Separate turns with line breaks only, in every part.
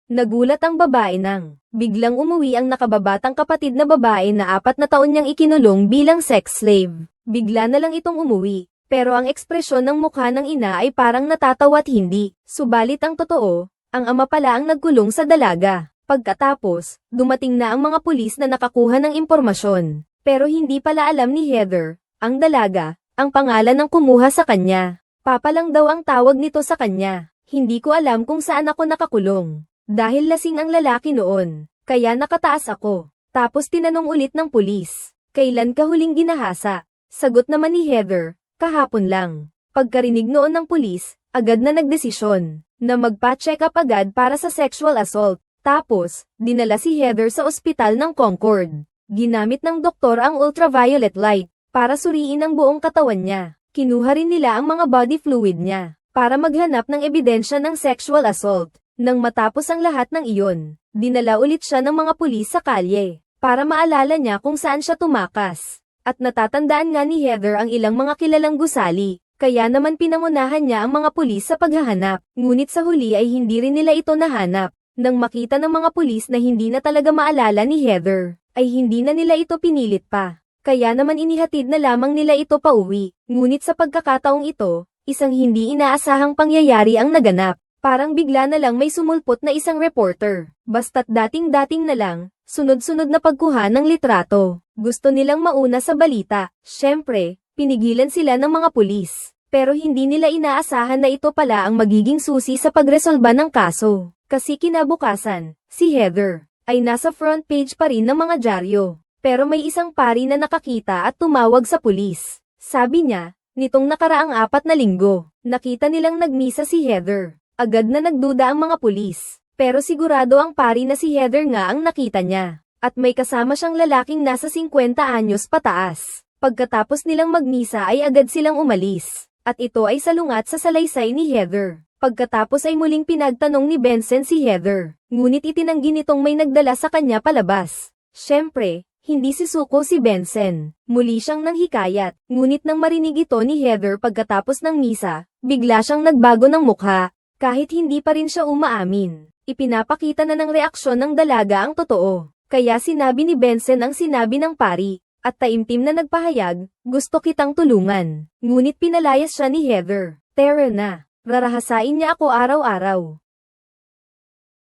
Nagulat ang babae nang biglang umuwi ang nakababatang kapatid na babae na 4 na taon niyang ikinulong bilang sex slave. Bigla na lang itong umuwi, pero ang ekspresyon ng mukha ng ina ay parang natatawa at hindi. Subalit ang totoo, ang ama pala ang nagkulong sa dalaga. Pagkatapos, dumating na ang mga pulis na nakakuha ng impormasyon. Pero hindi pala alam ni Heather, ang dalaga, ang pangalan ng kumuha sa kanya. Papa lang daw ang tawag nito sa kanya. Hindi ko alam kung saan ako nakakulong. Dahil lasing ang lalaki noon, kaya nakataas ako. Tapos tinanong ulit ng pulis, kailan ka huling ginahasa? Sagot naman ni Heather, kahapon lang. Pagkarinig noon ng pulis, agad na nagdesisyon na magpa-check up agad para sa sexual assault. Tapos, dinala si Heather sa ospital ng Concord. Ginamit ng doktor ang ultraviolet light para suriin ang buong katawan niya. Kinuha rin nila ang mga body fluid niya para maghanap ng ebidensya ng sexual assault. Nang matapos ang lahat ng iyon, dinala ulit siya ng mga pulis sa kalye, para maalala niya kung saan siya tumakas. At natatandaan nga ni Heather ang ilang mga kilalang gusali, kaya naman pinangunahan niya ang mga pulis sa paghahanap. Ngunit sa huli ay hindi rin nila ito nahanap. Nang makita ng mga pulis na hindi na talaga maalala ni Heather, ay hindi na nila ito pinilit pa. Kaya naman inihatid na lamang nila ito pauwi. Ngunit sa pagkakataong ito, isang hindi inaasahang pangyayari ang naganap. Parang bigla na lang may sumulpot na isang reporter. Basta't dating-dating na lang, sunod-sunod na pagkuha ng litrato. Gusto nilang mauna sa balita. Syempre, pinigilan sila ng mga pulis. Pero hindi nila inaasahan na ito pala ang magiging susi sa pagresolba ng kaso. Kasi kinabukasan, si Heather ay nasa front page pa rin ng mga dyaryo. Pero may isang pari na nakakita at tumawag sa pulis. Sabi niya, nitong nakaraang 4 na linggo, nakita nilang nagmisa si Heather. Agad na nagduda ang mga pulis, pero sigurado ang pari na si Heather nga ang nakita niya, at may kasama siyang lalaking nasa 50 anyos pataas. Pagkatapos nilang magmisa ay agad silang umalis, at ito ay salungat sa salaysay ni Heather. Pagkatapos ay muling pinagtanong ni Benson si Heather, ngunit itinanggi nitong may nagdala sa kanya palabas. Syempre, hindi sisuko si Benson. Muli siyang nanghikayat, ngunit nang marinig ito ni Heather pagkatapos ng misa, bigla siyang nagbago ng mukha. Kahit hindi pa rin siya umaamin, ipinapakita na ng reaksyon ng dalaga ang totoo. Kaya sinabi ni Benson ang sinabi ng pari, at taimtim na nagpahayag, gusto kitang tulungan. Ngunit pinalayas siya ni Heather. Tara na, rarahasain niya ako araw-araw.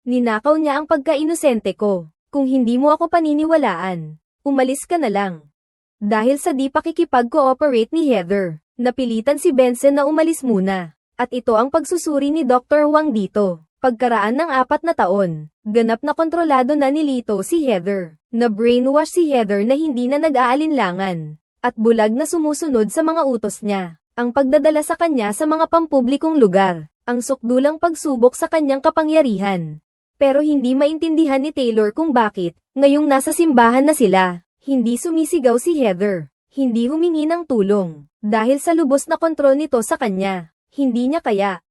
Ninakaw niya ang pagka-inosente ko. Kung hindi mo ako paniniwalaan, umalis ka na lang. Dahil sa di pakikipag-cooperate ni Heather, napilitan si Benson na umalis muna. At ito ang pagsusuri ni Dr. Wang dito. Pagkaraan ng 4 na taon, ganap na kontrolado na ni Lito si Heather. Na-brainwash si Heather na hindi na nag-aalinlangan. At bulag na sumusunod sa mga utos niya. Ang pagdadala sa kanya sa mga pampublikong lugar. Ang sukdulang pagsubok sa kanyang kapangyarihan. Pero hindi maintindihan ni Taylor kung bakit, ngayong nasa simbahan na sila, hindi sumisigaw si Heather. Hindi humingi ng tulong. Dahil sa lubos na kontrol nito sa kanya. Hindi niya kaya.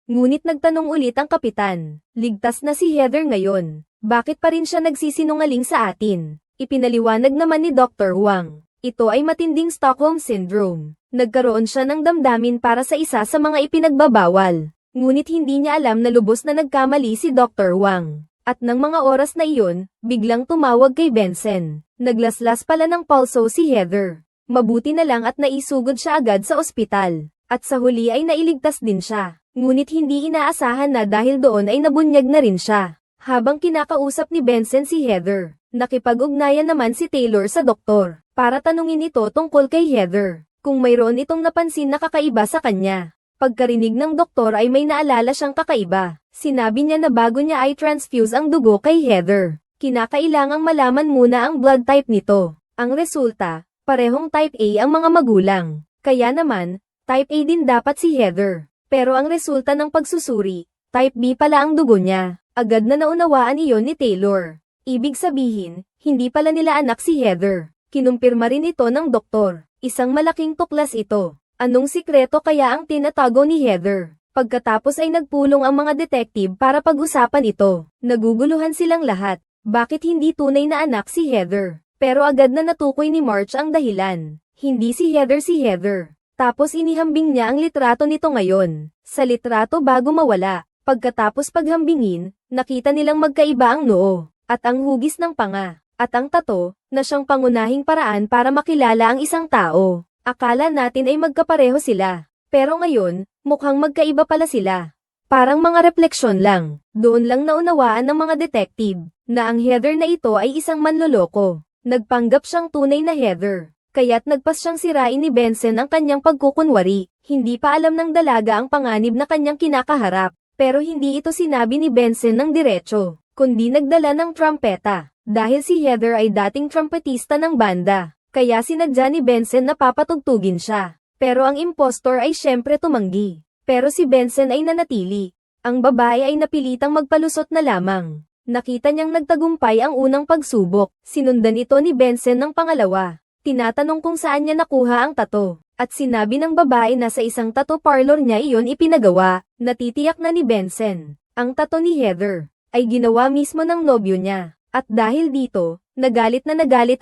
Ngunit nagtanong ulit ang kapitan, ligtas na si Heather ngayon, bakit pa rin siya nagsisinungaling sa atin? Ipinaliwanag naman ni Dr. Wang, ito ay matinding Stockholm Syndrome. Nagkaroon siya ng damdamin para sa isa sa mga ipinagbabawal. Ngunit hindi niya alam na lubos na nagkamali si Dr. Wang. At ng mga oras na iyon, biglang tumawag kay Benson. Naglaslas pala ng pulso si Heather. Mabuti na lang at naisugod siya agad sa ospital. At sa huli ay nailigtas din siya. Ngunit hindi inaasahan na dahil doon ay nabunyag na rin siya. Habang kinakausap ni Benson si Heather, nakipag-ugnayan naman si Taylor sa doktor, para tanungin ito tungkol kay Heather, kung mayroon itong napansin na kakaiba sa kanya. Pagkarinig ng doktor ay may naalala siyang kakaiba. Sinabi niya na bago niya ay transfuse ang dugo kay Heather, kinakailangang malaman muna ang blood type nito. Ang resulta, parehong type A ang mga magulang. Kaya naman, type A din dapat si Heather. Pero ang resulta ng pagsusuri, type B pala ang dugo niya. Agad na naunawaan iyon ni Taylor. Ibig sabihin, hindi pala nila anak si Heather. Kinumpirma rin ito ng doktor. Isang malaking tuklas ito. Anong sikreto kaya ang tinatago ni Heather? Pagkatapos ay nagpulong ang mga detective para pag-usapan ito. Naguguluhan silang lahat. Bakit hindi tunay na anak si Heather? Pero agad na natukoy ni March ang dahilan. Hindi si Heather. Tapos inihambing niya ang litrato nito ngayon. Sa litrato bago mawala. Pagkatapos paghambingin, Nakita nilang magkaiba ang noo, at ang hugis ng panga, at ang tato, na siyang pangunahing paraan para makilala ang isang tao. Akala natin ay magkapareho sila. Pero ngayon, mukhang magkaiba pala sila. Parang mga refleksyon lang. Doon lang naunawaan ng mga detective, na ang Heather na ito ay isang manloloko. Nagpanggap siyang tunay na Heather. Kaya't nagpas siyang sirain ni Benson ang kanyang pagkukunwari. Hindi pa alam ng dalaga ang panganib na kanyang kinakaharap. Pero hindi ito sinabi ni Benson ng diretso, kundi nagdala ng trumpeta. Dahil si Heather ay dating trumpetista ng banda. Kaya sinadya ni Benson na papatugtugin siya. Pero ang impostor ay syempre tumanggi. Pero si Benson ay nanatili. Ang babae ay napilitang magpalusot na lamang. Nakita niyang nagtagumpay ang unang pagsubok. Sinundan ito ni Benson ng pangalawa. Tinatanong kung saan niya nakuha ang tato. At sinabi ng babae na sa isang tattoo parlor niya iyon ipinagawa. Natitiyak na ni Benson. Ang tato ni Heather ay ginawa mismo ng nobyo niya. At dahil dito, nagalit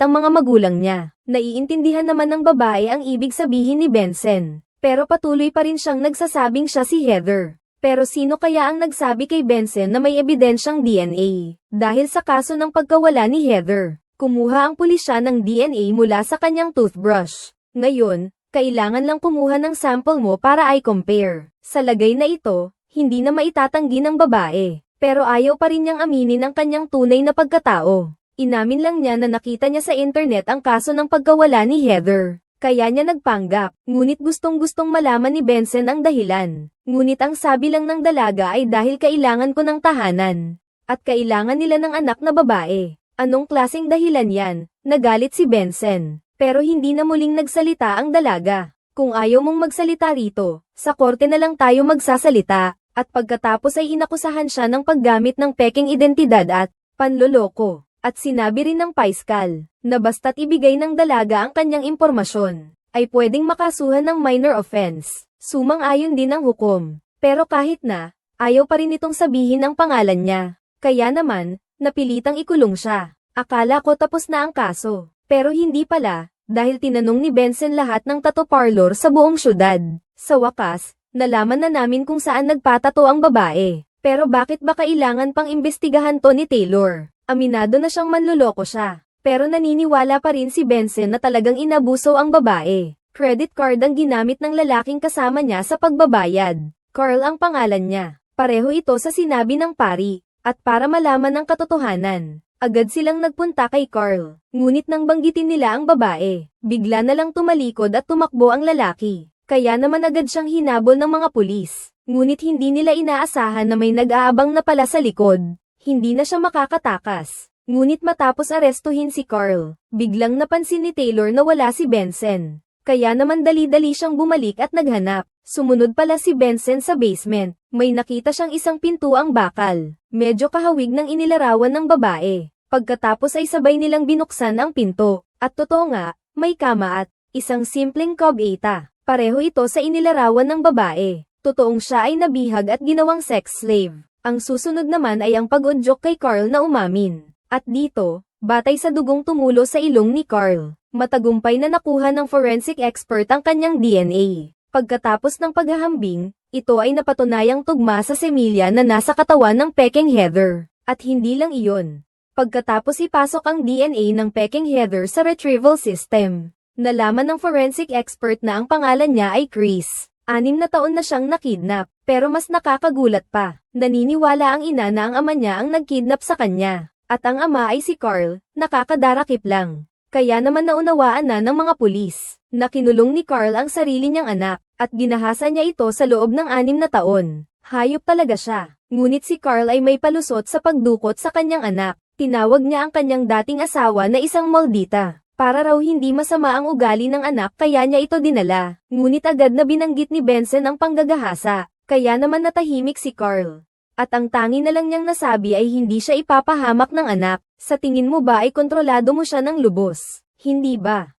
ang mga magulang niya. Naiintindihan naman ng babae ang ibig sabihin ni Benson. Pero patuloy pa rin siyang nagsasabing siya si Heather. Pero sino kaya ang nagsabi kay Benson na may ebidensyang DNA? Dahil sa kaso ng pagkawala ni Heather, kumuha ang pulisya ng DNA mula sa kanyang toothbrush. Ngayon, kailangan lang kumuha ng sample mo para i-compare. Sa lagay na ito, hindi na maitatanggi ng babae. Pero ayaw pa rin niyang aminin ang kanyang tunay na pagkatao. Inamin lang niya na nakita niya sa internet ang kaso ng pagkawala ni Heather. Kaya niya nagpanggap, ngunit gustong-gustong malaman ni Benson ang dahilan. Ngunit ang sabi lang ng dalaga ay dahil kailangan ko ng tahanan. At kailangan nila ng anak na babae. Anong klaseng dahilan yan? Nagalit si Benson. Pero hindi na muling nagsalita ang dalaga. Kung ayaw mong magsalita rito, sa korte na lang tayo magsasalita. At pagkatapos ay inakusahan siya ng paggamit ng peking identidad at panloloko. At sinabi rin ng paiskal, na basta't ibigay ng dalaga ang kanyang impormasyon, ay pwedeng makasuhan ng minor offense. Sumang-ayon din ang hukom. Pero kahit na, ayaw pa rin itong sabihin ang pangalan niya. Kaya naman, napilitang ikulong siya. Akala ko tapos na ang kaso. Pero hindi pala, dahil tinanong ni Benson lahat ng tattoo parlor sa buong syudad. Sa wakas, nalaman na namin kung saan nagpatato ang babae. Pero bakit ba kailangan pang imbestigahan to ni Taylor? Aminado na siyang manloloko siya. Pero naniniwala pa rin si Benson na talagang inabuso ang babae. Credit card ang ginamit ng lalaking kasama niya sa pagbabayad. Carl ang pangalan niya. Pareho ito sa sinabi ng pari. At para malaman ang katotohanan, agad silang nagpunta kay Carl. Ngunit nang banggitin nila ang babae, bigla na lang tumalikod at tumakbo ang lalaki. Kaya naman agad siyang hinabol ng mga pulis. Ngunit hindi nila inaasahan na may nag-aabang na pala sa likod. Hindi na siya makakatakas. Ngunit matapos arestuhin si Carl, biglang napansin ni Taylor na wala si Benson. Kaya naman dali-dali siyang bumalik at naghanap. Sumunod pala si Benson sa basement. May nakita siyang isang pintuang bakal. Medyo kahawig ng inilarawan ng babae. Pagkatapos ay sabay nilang binuksan ang pinto. At totoo nga, may kama at isang simpleng kubeta. Pareho ito sa inilarawan ng babae. Totoong siya ay nabihag at ginawang sex slave. Ang susunod naman ay ang pag-udyok kay Carl na umamin. At dito, batay sa dugong tumulo sa ilong ni Carl, matagumpay na nakuha ng forensic expert ang kanyang DNA. Pagkatapos ng paghahambing, ito ay napatunayang tugma sa semilya na nasa katawan ng peking Heather. At hindi lang iyon. Pagkatapos ipasok ang DNA ng peking Heather sa retrieval system, nalaman ng forensic expert na ang pangalan niya ay Chris. 6 na taon na siyang nakidnap, pero mas nakakagulat pa. Naniniwala ang ina na ang ama niya ang nagkidnap sa kanya. At ang ama ay si Carl, nakakadarakip lang. Kaya naman naunawaan na ng mga pulis, na kinulong ni Carl ang sarili niyang anak, at ginahasa niya ito sa loob ng 6 na taon. Hayop talaga siya. Ngunit si Carl ay may palusot sa pagdukot sa kanyang anak. Tinawag niya ang kanyang dating asawa na isang maldita. Para raw hindi masama ang ugali ng anak kaya niya ito dinala. Ngunit agad na binanggit ni Benson ang panggagahasa. Kaya naman natahimik si Carl. At ang tangi na lang niyang nasabi ay hindi siya ipapahamak ng anak. Sa tingin mo ba ay kontrolado mo siya ng lubos? Hindi ba?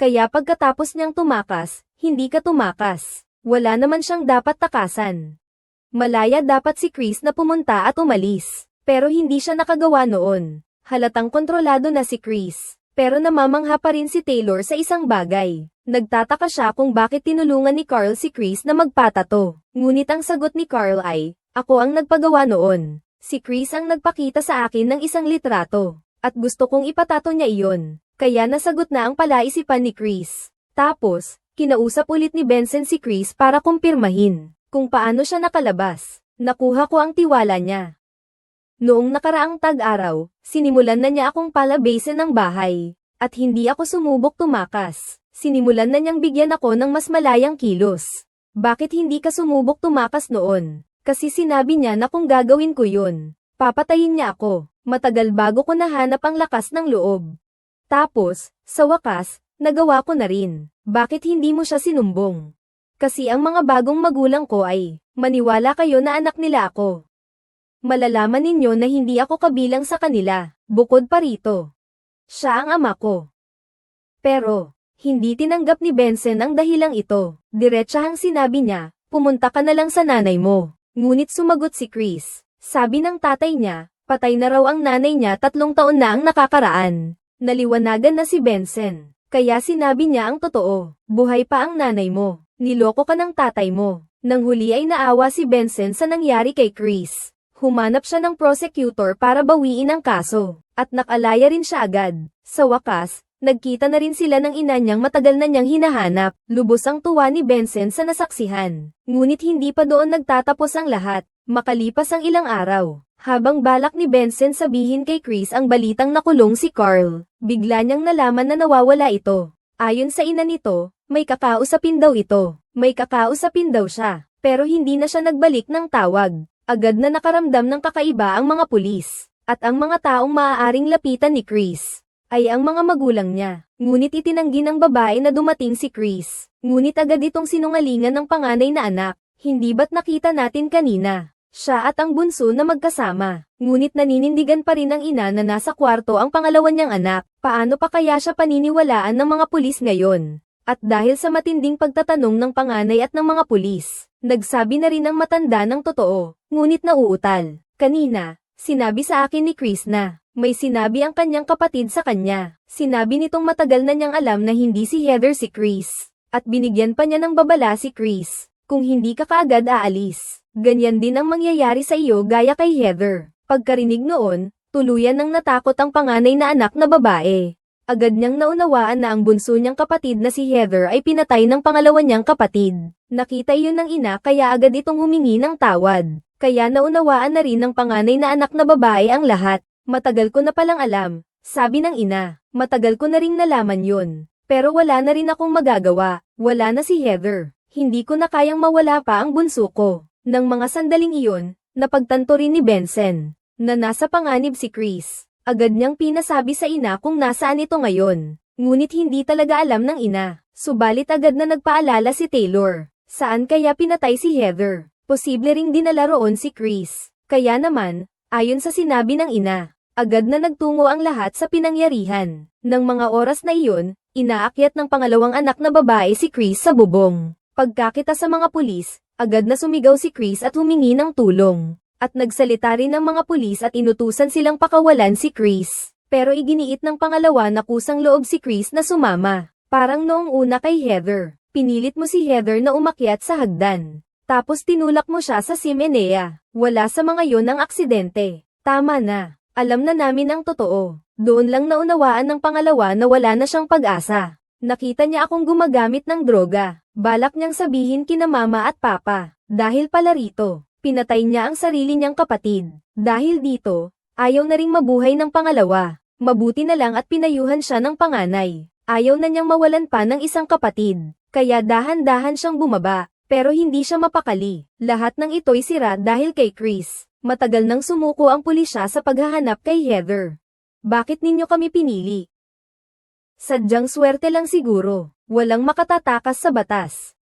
Kaya pagkatapos niyang tumakas, hindi ka tumakas. Wala naman siyang dapat takasan. Malaya dapat si Chris na pumunta at umalis. Pero hindi siya nakagawa noon. Halatang kontrolado na si Chris. Pero namamangha pa rin si Taylor sa isang bagay. Nagtataka siya kung bakit tinulungan ni Carl si Chris na magpatato. Ngunit ang sagot ni Carl ay, ako ang nagpagawa noon. Si Chris ang nagpakita sa akin ng isang litrato. At gusto kong ipatato niya iyon. Kaya nasagot na ang palaisipan ni Chris. Tapos, kinausap ulit ni Benson si Chris para kumpirmahin kung paano siya nakalabas. Nakuha ko ang tiwala niya. Noong nakaraang tag-araw, sinimulan na niya akong palabasin ng bahay. At hindi ako sumubok tumakas. Sinimulan na niyang bigyan ako ng mas malayang kilos. Bakit hindi ka sumubok tumakas noon? Kasi sinabi niya na kung gagawin ko yun, papatayin niya ako. Matagal bago ko nahanap ang lakas ng loob. Tapos, sa wakas, nagawa ko na rin. Bakit hindi mo siya sinumbong? Kasi ang mga bagong magulang ko ay, maniwala kayo na anak nila ako. Malalaman ninyo na hindi ako kabilang sa kanila, bukod pa rito. Siya ang ama ko. Pero, hindi tinanggap ni Benson ang dahilang ito. Diretsahang sinabi niya, pumunta ka na lang sa nanay mo. Ngunit sumagot si Chris. Sabi ng tatay niya, patay na raw ang nanay niya 3 taon na ang nakakaraan. Naliwanagan na si Benson. Kaya sinabi niya ang totoo. Buhay pa ang nanay mo. Niloko ka ng tatay mo. Nang huli ay naawa si Benson sa nangyari kay Chris. Humanap siya ng prosecutor para bawiin ang kaso. At nakalaya rin siya agad. Sa wakas, nagkita na rin sila ng ina niyang matagal na niyang hinahanap. Lubos ang tuwa ni Benson sa nasaksihan. Ngunit hindi pa doon nagtatapos ang lahat. Makalipas ang ilang araw, habang balak ni Benson sabihin kay Chris ang balitang nakulong si Carl, bigla niyang nalaman na nawawala ito. Ayon sa ina nito, may kakausapin daw ito. May kakausapin daw siya, pero hindi na siya nagbalik ng tawag. Agad na nakaramdam ng kakaiba ang mga pulis, at ang mga taong maaaring lapitan ni Chris ay ang mga magulang niya. Ngunit itinanggi ng babae na dumating si Chris. Ngunit agad itong sinungalingan ng panganay na anak. Hindi ba't nakita natin kanina? Siya at ang bunso na magkasama. Ngunit naninindigan pa rin ng ina na nasa kwarto ang pangalawa niyang anak. Paano pa kaya siya paniniwalaan ng mga pulis ngayon? At dahil sa matinding pagtatanong ng panganay at ng mga pulis, nagsabi na rin ang matanda ng totoo. Ngunit nauutal. Kanina, sinabi sa akin ni Chris na may sinabi ang kanyang kapatid sa kanya. Sinabi nitong matagal na niyang alam na hindi si Heather si Chris. At binigyan pa niya ng babala si Chris. Kung hindi ka kaagad aalis, ganyan din ang mangyayari sa iyo gaya kay Heather. Pagkarinig noon, tuluyan nang natakot ang panganay na anak na babae. Agad niyang naunawaan na ang bunso niyang kapatid na si Heather ay pinatay ng pangalawa niyang kapatid. Nakita iyon ng ina kaya agad itong humingi ng tawad. Kaya naunawaan na rin ng panganay na anak na babae ang lahat. Matagal ko na palang alam, sabi ng ina. Matagal ko na ring nalaman yun. Pero wala na rin akong magagawa. Wala na si Heather. Hindi ko na kayang mawala pa ang bunso ko. Nang mga sandaling iyon, napagtanto rin ni Benson na nasa panganib si Chris. Agad niyang pinasabi sa ina kung nasaan ito ngayon. Ngunit hindi talaga alam ng ina. Subalit agad na nagpaalala si Taylor. Saan kaya pinatay si Heather? Posible ring dinala roon si Chris. Kaya naman, ayon sa sinabi ng ina, agad na nagtungo ang lahat sa pinangyarihan. Nang mga oras na iyon, inaakyat ng pangalawang anak na babae si Chris sa bubong. Pagkakita sa mga pulis, agad na sumigaw si Chris at humingi ng tulong. At nagsalita rin ng mga pulis at inutusan silang pakawalan si Chris. Pero iginiit ng pangalawa na kusang loob si Chris na sumama. Parang noong una kay Heather, pinilit mo si Heather na umakyat sa hagdan. Tapos tinulak mo siya sa simenea. Wala sa mga yon ang aksidente. Tama na. Alam na namin ang totoo. Doon lang naunawaan ng pangalawa na wala na siyang pag-asa. Nakita niya akong gumagamit ng droga. Balak niyang sabihin kina mama at papa. Dahil pala rito, pinatay niya ang sarili niyang kapatid. Dahil dito, ayaw na ring mabuhay ng pangalawa. Mabuti na lang at pinayuhan siya ng panganay. Ayaw na niyang mawalan pa ng isang kapatid. Kaya dahan-dahan siyang bumaba. Pero hindi siya mapakali. Lahat ng ito'y sira dahil kay Chris. Matagal nang sumuko ang pulisya sa paghahanap kay Heather. Bakit ninyo kami pinili? Sadyang swerte lang siguro. Walang makatatakas sa batas.